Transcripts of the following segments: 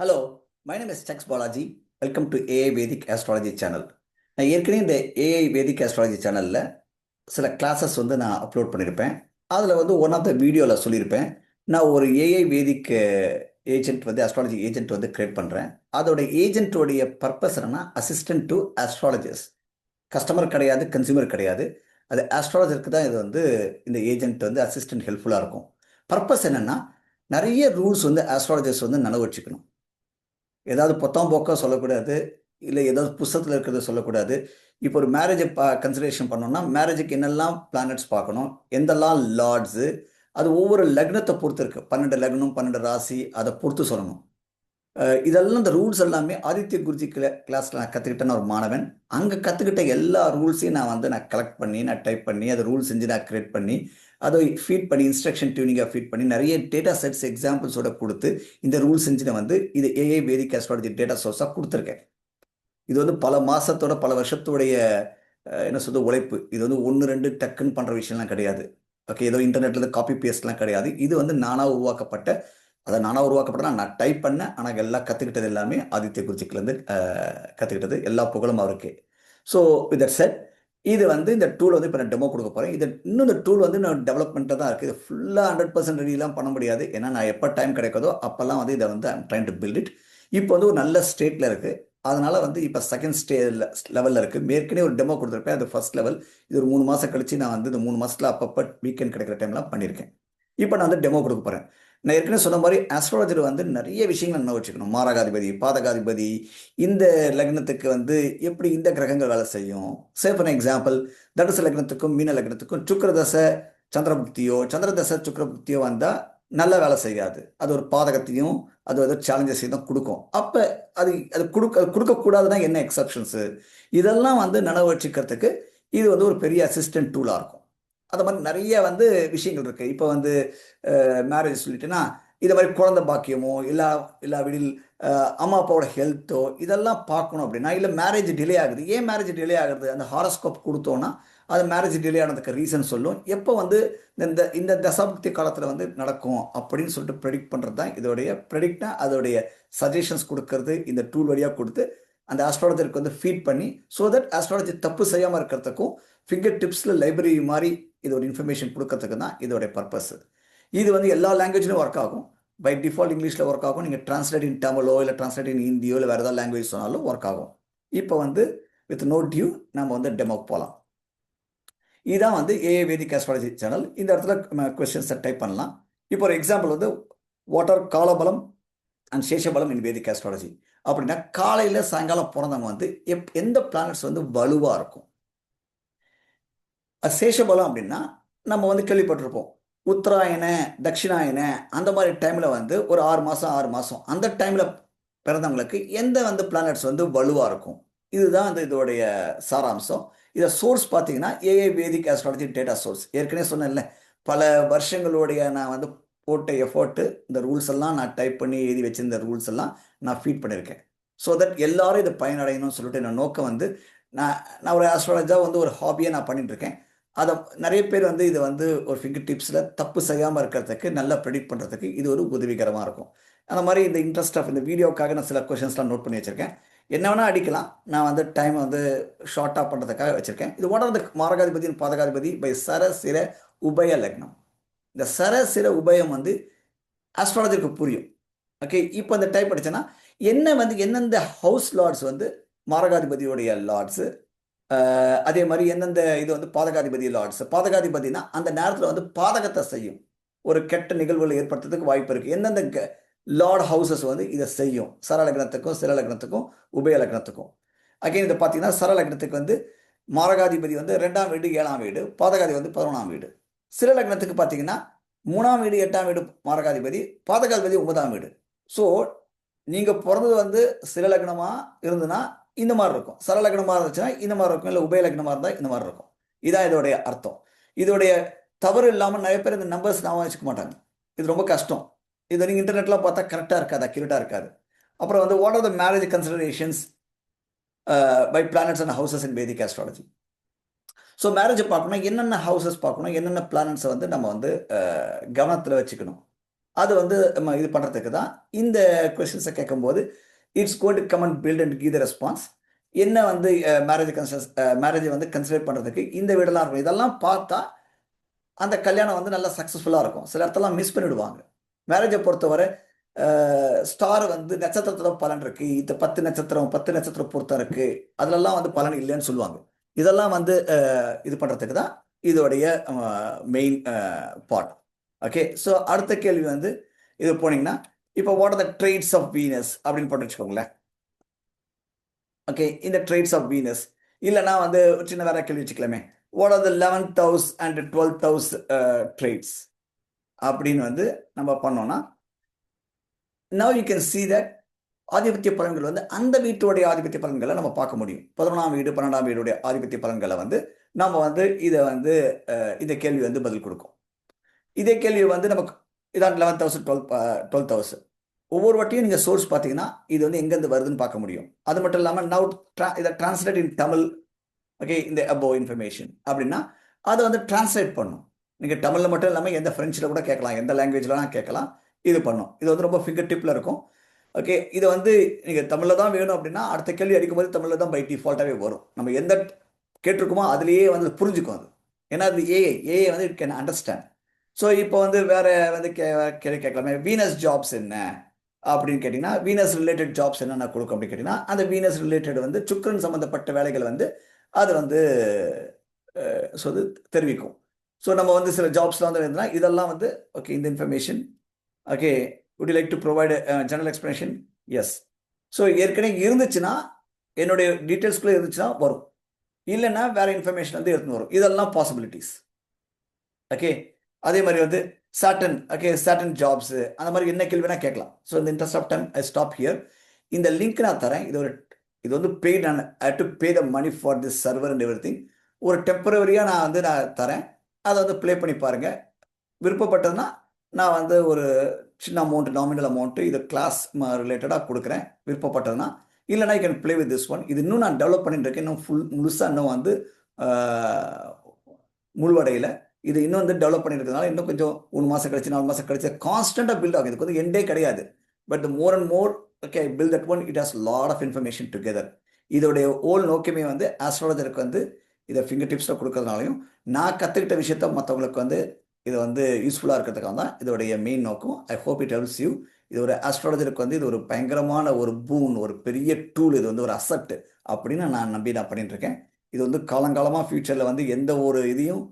Hello, my name is Tex Balaji. Welcome to AI Vedic astrology channel. நான் ஏற்கனவே இந்த AI Vedic astrology சேனலில் சில கிளாஸஸ் வந்து நான் அப்லோட் பண்ணியிருப்பேன். அதில் வந்து ஒன் ஆஃப் த வீடியோவில் சொல்லியிருப்பேன். நான் ஒரு ஏஐ வேதிக் ஏஜென்ட் வந்து ஆஸ்ட்ராலஜி ஏஜென்ட் வந்து கிரியேட் பண்ணுறேன். அதோட ஏஜென்ட்டோடைய பர்பஸ் என்னன்னா அசிஸ்டன்ட் டு ஆஸ்ட்ராலஜர்ஸ். கஸ்டமர் கிடையாது, கன்சியூமர் கிடையாது. அது ஆஸ்ட்ராலஜருக்கு தான் இது வந்து இந்த ஏஜென்ட் வந்து அசிஸ்டன்ட் ஹெல்ப்ஃபுல்லாக இருக்கும். பர்பஸ் என்னென்னா நிறைய ரூல்ஸ் வந்து ஆஸ்ட்ராலஜர்ஸ் வந்து நினைவு வச்சுக்கணும். ஏதாவது பொத்தாம் போக்கா சொல்லக்கூடாது, இல்லை ஏதாவது புஸ்தகத்தில் இருக்கிறத சொல்லக்கூடாது. இப்போ ஒரு மேரேஜை கன்சிடரேஷன் பண்ணோம்னா மேரேஜுக்கு என்னெல்லாம் பிளானட்ஸ் பார்க்கணும், எந்தெல்லாம் லார்ட்ஸு, அது ஒவ்வொரு லக்னத்தை பொறுத்து இருக்குது. 12 லக்னம், 12 ராசி, அதை பொறுத்து சொல்லணும். இதெல்லாம் இந்த ரூல்ஸ் எல்லாமே ஆதித்ய குருஜி கிளாஸில் நான் கற்றுக்கிட்டேன்னு ஒரு மாணவன். அங்கே கற்றுக்கிட்ட எல்லா ரூல்ஸையும் நான் கலெக்ட் பண்ணி, நான் டைப் பண்ணி, அதை ரூல்ஸ் செஞ்சு நான் கிரியேட் பண்ணி, அதை ஃபீட் பண்ணி, இன்ஸ்ட்ரக்ஷன் டியூனிங்காக ஃபீட் பண்ணி, நிறைய டேட்டா செட்ஸ் எக்ஸாம்பிள்ஸோட கொடுத்து, இந்த ரூல்ஸ் செஞ்சு நான் வந்து இது ஏஐ வேதிக் ஆஸ்ட்ராலஜி டேட்டா சோர்ஸாக கொடுத்துருக்கேன். இது வந்து பல மாதத்தோட பல வருஷத்துடைய என்ன சொல்றது உழைப்பு. இது வந்து ஒன்று ரெண்டு டக்குன்னு பண்ணுற விஷயம்லாம் கிடையாது. ஓகே, ஏதோ இன்டர்நெட்டில் காப்பி பேஸ்ட்லாம் கிடையாது. இது வந்து நானாக உருவாக்கப்பட்ட, அதை நானாக உருவாக்கப்பட்ட நான் டைப் பண்ணேன். ஆனால் எல்லாம் கற்றுக்கிட்டது எல்லாமே ஆதித்ய குருஜிக்கிலேருந்து கற்றுக்கிட்டது. எல்லா புகழும் அவருக்கு. ஸோ வித் தட் செட், இது வந்து இந்த டூல் வந்து இப்போ நான் டெமோ கொடுக்க போகிறேன். இது இன்னும் இந்த டூல் வந்து நான் டெவலப்மெண்ட்டில் தான் இருக்குது. இது ஃபுல்லாக 100% ரெடிலாம் பண்ண முடியாது. ஏன்னா நான் எப்போ டைம் கிடைக்குதோ அப்போல்லாம் வந்து இதை வந்து I'm trying to build it. இப்போ வந்து ஒரு நல்ல ஸ்டேட்டில் இருக்குது. அதனால் வந்து இப்போ செகண்ட் லெவலில் இருக்குது. ஏற்கனவே ஒரு டெமோ கொடுத்துருப்பேன், அது ஃபர்ஸ்ட் லெவல். இது ஒரு 3 மாதம் கழிச்சு நான் வந்து இந்த 3 மாதத்தில் அப்பப்போ வீக்கெண்ட் கிடைக்கிற டைம்லாம் பண்ணியிருக்கேன். இப்போ நான் வந்து டெமோ கொடுக்க போகிறேன். நான் ஏற்கனவே சொன்ன மாதிரி ஆஸ்ட்ராலஜர் வந்து நிறைய விஷயங்கள் என்ன வச்சுக்கணும். மாரகாதிபதி, பாதகாதிபதி, இந்த லக்னத்துக்கு வந்து எப்படி இந்த கிரகங்கள் வேலை செய்யும். சே ஃபார் எக்ஸாம்பிள், தனுசு லக்னத்துக்கும் மீன லக்னத்துக்கும் சுக்கிரதசை சந்திரபுக்தியோ, சந்திரதசை சுக்கிரபுக்தியோ வந்தால் நல்ல வேலை செய்யாது. அது ஒரு பாதகத்தையும் அது வந்து சேலஞ்சஸையும் தான் கொடுக்கும். அப்போ அது அது கொடுக்கக்கூடாதுன்னா என்ன எக்ஸப்ஷன்ஸு, இதெல்லாம் வந்து நினைவு வச்சுக்கிறதுக்கு இது வந்து ஒரு பெரிய அசிஸ்டன்ட் டூலாக இருக்கும். அது மாதிரி நிறைய வந்து விஷயங்கள் இருக்குது. இப்போ வந்து மேரேஜ் சொல்லிட்டுன்னா இது மாதிரி குழந்தை பாக்கியமோ இல்லை வீடில் அம்மா அப்பாவோட ஹெல்த்தோ இதெல்லாம் பார்க்கணும் அப்படின்னா, இல்லை மேரேஜ் டிலே ஆகுது, ஏன் மேரேஜ் டிலே ஆகுது, அந்த ஹாரோஸ்கோப் கொடுத்தோன்னா அது மேரேஜ் டிலே ஆனதுக்கு ரீசன் சொல்லும். எப்போ வந்து இந்த இந்த தசாப்தி காலத்தில் வந்து நடக்கும் அப்படின்னு சொல்லிட்டு ப்ரெடிக்ட் பண்ணுறது தான் இதோடைய ப்ரெடிக்ட்னா அதோடைய சஜஷன்ஸ் கொடுக்கறது இந்த டூல் வழியாக கொடுத்து அந்த ஆஸ்ட்ராலஜருக்கு வந்து ஃபீட் பண்ணி, ஸோ தட் ஆஸ்ட்ராலஜி தப்பு செய்யாமல் இருக்கிறதுக்கும் ஃபிங்கர் டிப்ஸில் லைப்ரரி மாதிரி இது ஒரு இன்ஃபர்மேஷன் கொடுக்கறதுக்கு தான் இதோடைய பர்பஸ். இது வந்து எல்லா லாங்குவேஜ்லையும் ஒர்க் ஆகும். பை டிஃபால்ட் இங்கிலீஷில் ஒர்க் ஆகும். நீங்கள் டிரான்ஸ்லேட் இன் தமிழோ இல்லை டிரான்ஸ்லேட் இன் ஹிந்தியோ இல்லை வேறு ஏதாவது லாங்குவேஜ் சொன்னாலும் ஒர்க் ஆகும். இப்போ வந்து வித் நோ டியூ நம்ம வந்து டெமோக்கு போகலாம். இதுதான் வந்து ஏஐ வேதிக் ஆஸ்ட்ராலஜி சேனல். இந்த இடத்துல கொஸ்டின்ஸை டைப் பண்ணலாம். இப்போ ஒரு எக்ஸாம்பிள் வந்து வாட் ஆர் காலபலம் அண்ட் சேஷபலம் இன் வேதிக் ஆஸ்ட்ராலஜி அப்படின்னா, காலையில் சாயங்காலம் பிறந்தவங்க வந்து எந்த பிளானட்ஸ் வந்து வலுவாக இருக்கும். சேஷபலம் அப்படின்னா நம்ம வந்து கேள்விப்பட்டிருப்போம். உத்தராயண, தட்சிணாயன அந்த மாதிரி டைமில் வந்து ஒரு 6 மாதம் 6 மாதம் அந்த டைமில் பிறந்தவங்களுக்கு எந்த வந்து பிளானட்ஸ் வந்து வலுவாக இருக்கும். இதுதான் வந்து இதோடைய சாராம்சம். இதை சோர்ஸ் பார்த்தீங்கன்னா AI Vedic astrology data source. ஏற்கனவே சொன்னேன்ல, பல வருஷங்களுடைய நான் வந்து போட்ட எஃபோர்ட்டு, இந்த ரூல்ஸ் எல்லாம் நான் டைப் பண்ணி எழுதி வச்சிருந்த ரூல்ஸ் எல்லாம் நான் ஃபீட் பண்ணியிருக்கேன். ஸோ தட் எல்லாரும் இதை பயனடையணும்னு சொல்லிட்டு என்னோட நோக்கம் வந்து நான் நான் ஒரு ஆஸ்ட்ராலஜாக வந்து ஒரு ஹாபியாக நான் பண்ணிட்டுருக்கேன். அதை நிறைய பேர் வந்து இதை வந்து ஒரு ஃபிங்கர் டிப்ஸில் தப்பு செய்யாமல் இருக்கிறதுக்கு, நல்லா ப்ரெடிக்ட் பண்ணுறதுக்கு இது ஒரு உதவிகரமாக இருக்கும். அந்த மாதிரி இந்த இன்ட்ரெஸ்ட் ஆஃப் இந்த வீடியோக்காக நான் சில கொஷின்ஸ்லாம் நோட் பண்ணி வச்சுருக்கேன். என்ன வேணால் அடிக்கலாம். நான் வந்து டைம் வந்து ஷார்ட்டாக பண்ணுறதுக்காக வச்சுருக்கேன். இது வாட் ஆர் த மாரகாதிபதி பாதகாதிபதி பை சர சிர உபய லக்னம். இந்த சர சிர உபயம் வந்து ஆஸ்ட்ராலஜிக்கு புரியும். ஓகே, இப்போ அந்த டைப் படித்தேன்னா என்ன வந்து எந்தெந்த ஹவுஸ் லார்ட்ஸ் வந்து மாரகாதிபதியோடைய லார்ட்ஸு, அதே மாதிரி எந்தெந்த இது வந்து பாதகாதிபதி லார்ட்ஸ். பாதகாதிபதினா அந்த நேரத்தில் வந்து பாதகத்தை செய்யும், ஒரு கெட்ட நிகழ்வுகள் ஏற்படுத்துறதுக்கு வாய்ப்பு இருக்குது. எந்தெந்த லார்ட் ஹவுசஸ் வந்து இதை செய்யும், சர லக்னத்துக்கும் சிர லக்னத்துக்கும் உபய லக்னத்துக்கும். அகைன் இதை பார்த்தீங்கன்னா சர லக்னத்துக்கு வந்து மாரகாதிபதி வந்து 2ஆம் வீடு 7ஆம் வீடு, பாதகாதிபதி வந்து 11ஆம் வீடு. சிர லக்னத்துக்கு பார்த்தீங்கன்னா 3ஆம் வீடு 8ஆம் வீடு மாரகாதிபதி, பாதகாதிபதி 9ஆம் வீடு. ஸோ நீங்கள் பிறந்தது வந்து சிர லக்னமாக இருந்துன்னா இந்த மாதிரி இருக்கும், சர லக்னமாக இருந்துச்சுன்னா இந்த மாதிரி இருக்கும், இல்லை உபய லக்னமாக இருந்தால் இந்த மாதிரி இருக்கும். இதான் இதோடைய அர்த்தம். இதோடைய தவறு இல்லாமல் நிறைய பேர் இந்த நம்பர்ஸ் ஞாபகம் வச்சுக்க மாட்டாங்க. இது ரொம்ப கஷ்டம். இதை நீங்கள் இன்டர்நெட்டில் பார்த்தா கரெக்டாக இருக்காது, அக்யூரேட்டாக இருக்காது. அப்புறம் வந்து what are the marriage considerations by planets and houses in Vedic astrology. So மேரேஜை பார்க்கணும், என்னென்ன ஹவுசஸ் பார்க்கணும், என்னென்ன பிளானட்ஸை வந்து நம்ம வந்து கவனத்தில் வச்சுக்கணும். அது வந்து நம்ம இது பண்ணுறதுக்கு தான் இந்த கொஷின்ஸை கேட்கும்போது it's going to come and build and give the response. என்ன வந்து மேரேஜை வந்து கன்சிடர் பண்ணுறதுக்கு இந்த வீடெல்லாம் இருக்கும். இதெல்லாம் பார்த்தா அந்த கல்யாணம் வந்து நல்லா சக்ஸஸ்ஃபுல்லாக இருக்கும். சில இடத்தெல்லாம் மிஸ் பண்ணிவிடுவாங்க. மேரேஜை பொறுத்தவரை ஸ்டார் வந்து நட்சத்திரத்தோட பலன் இருக்கு, இந்த 10 நட்சத்திரம் பொருத்தம் இருக்கு, அதுலலாம் வந்து பலன் இல்லைன்னு சொல்லுவாங்க. இதெல்லாம் வந்து இது பண்ணுறதுக்கு தான் இதோடைய மெயின் பார்ட். ஓகே, ஸோ அடுத்த கேள்வி வந்து இது போனீங்கன்னா இப்போ what are the traits of Venus அப்படின்னு போட்டு வச்சுக்கோங்களேன். ஓகே, இந்த ட்ரேட்ஸ் ஆஃப் வீனஸ் இல்லைனா வந்து சின்ன வேற கேள்வி வச்சுக்கலாமே, what are the 11th house and 12th house traits அப்படின்னு வந்து நம்ம பண்ணோம்னா now you can see that ஆதிபத்திய பலன்கள் வந்து அந்த வீட்டுடைய ஆதிபத்திய பலன்களை நம்ம பார்க்க முடியும். 11ஆம் வீடு 12ஆம் வீடுடைய ஆதிபத்திய பலன்களை வந்து நம்ம வந்து இதை வந்து இந்த கேள்வி வந்து பதில் கொடுக்கும். இதே கேள்வி வந்து நமக்கு இதான் 11th house 12th house ஒவ்வொரு வாட்டியும் நீங்கள் சோர்ஸ் பார்த்தீங்கன்னா இது வந்து எங்கேருந்து வருதுன்னு பார்க்க முடியும். அது மட்டும் இல்லாமல் நவ் இதை டிரான்ஸ்லேட் இன் தமிழ். ஓகே, இந்த அபோவ் இன்ஃபர்மேஷன் அப்படின்னா அதை வந்து டிரான்ஸ்லேட் பண்ணும். நீங்கள் தமிழில் மட்டும் இல்லாமல் எந்த ஃப்ரெஞ்சில் கூட கேட்கலாம், எந்த லாங்குவேஜ்லாம் கேட்கலாம். இது பண்ணும். இது வந்து ரொம்ப ஃபிங்கர் டிப்பில் இருக்கும். ஓகே, இதை வந்து நீங்கள் தமிழில் தான் வேணும் அப்படின்னா அடுத்த கேள்வி அடிக்கும்போது தமிழில் தான் பை டிஃபால்ட்டாகவே வரும். நம்ம எந்த கேட்டிருக்கோமோ அதுலேயே வந்து புரிஞ்சுக்கும் அது. ஏன்னா அது ஏஐ வந்து இட் கேன் அண்டர்ஸ்டாண்ட். ஸோ இப்போ வந்து வேற வந்து கேள்வி கேட்கலாமே, வீனஸ் ஜாப்ஸ் என்ன அப்படின்னு கேட்டிங்கன்னா, வீனஸ் ரிலேட்டட் ஜாப்ஸ் என்னென்ன கொடுக்கும் அப்படின்னு கேட்டிங்கன்னா, அந்த வீனஸ் ரிலேட்டட் வந்து சுக்கிரன் சம்மந்தப்பட்ட வேலைகள் வந்து அது வந்து சொல்லு தெரிவிக்கும். ஸோ நம்ம வந்து சில ஜாப்ஸ்லாம் வந்து இருந்ததுன்னா இதெல்லாம் வந்து ஓகே இந்த information. Okay, would you like to provide a general explanation? Yes. So ஏற்கனவே இருந்துச்சுன்னா என்னுடைய டீட்டெயில்ஸ்குள்ளே இருந்துச்சுன்னா வரும், இல்லைன்னா வேற இன்ஃபர்மேஷன் வந்து எடுத்துன்னு வரும். இதெல்லாம் பாசிபிலிட்டிஸ். ஓகே, அதே மாதிரி வந்து சாட்டன். ஓகே, சாட்டன் ஜாப்ஸ் அந்த மாதிரி என்ன கேள்வினா கேட்கலாம். ஸோ இந்த interest of time I stop here. இந்த லிங்க் நான் தரேன். இது வந்து பெய்ட். நான் I to pay the money for this server and everything. ஒரு டெம்பரவரியாக நான் தரேன். அதை வந்து ப்ளே பண்ணி பாருங்கள். விருப்பப்பட்டதுன்னா நான் வந்து ஒரு சின்ன அமௌண்ட், நாமினல் அமௌண்ட்டு இது கிளாஸ் ரிலேட்டடாக கொடுக்குறேன் விருப்பப்பட்டதுன்னா. இல்லைனா you can play with this one. இது இன்னும் நான் டெவலப் பண்ணிட்டு இருக்கேன். இன்னும் முழுசாக இன்னும் வந்து முழுவடையில். இது இன்னும் வந்து டெவலப் பண்ணியிருக்கிறதுனால இன்னும் கொஞ்சம் 3 மாதம் கழிச்சு 4 மாதம் கழிச்சு கான்ஸ்டண்ட்டாக பில்ட் ஆகும். இதுக்கு வந்து எண்டே கிடையாது. But more and more okay build that one it has lot of information together. இதோடைய ஓல் நோக்கமே வந்து ஆஸ்ட்ராலஜருக்கு வந்து இதை ஃபிங்கர் டிப்ஸில் கொடுக்கறதுனாலையும் நான் கற்றுக்கிட்ட விஷயத்த மற்றவங்களுக்கு வந்து இது வந்து யூஸ்ஃபுல்லாக இருக்கிறதுக்காக தான் இதோடைய மெயின் நோக்கம். I hope it helps you. இது ஒரு ஆஸ்ட்ராலஜருக்கு வந்து இது ஒரு பயங்கரமான ஒரு பூன், ஒரு பெரிய டூல். இது வந்து ஒரு அசட் அப்படின்னு நான் நம்பி நான் பண்ணிட்டு இருக்கேன். இது வந்து காலங்காலமாக ஃபியூச்சரில் வந்து எந்த ஒரு இதையும்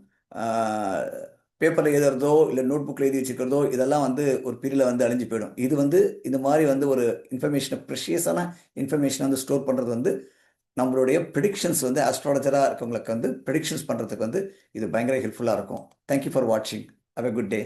பேப்பரில் எழுதுறதோ இல்லை நோட் புக்கில் எழுதி வச்சுக்கிறதோ இதெல்லாம் வந்து ஒரு பீரியடில் வந்து அழிஞ்சு போயிடும். இது வந்து இந்த மாதிரி வந்து ஒரு இன்ஃபர்மேஷனை, ப்ரெஷியஸான இன்ஃபர்மேஷனை வந்து ஸ்டோர் பண்ணுறது வந்து நம்மளுடைய ப்ரெடிக்ஷன்ஸ் வந்து ஆஸ்ட்ராலஜராக இருக்கவங்களுக்கு வந்து ப்ரெடிக்ஷன்ஸ் பண்ணுறதுக்கு வந்து இது பயங்கர ஹெல்ப்ஃபுல்லாக இருக்கும். தேங்க்யூ ஃபார் வாட்சிங். Have a good day.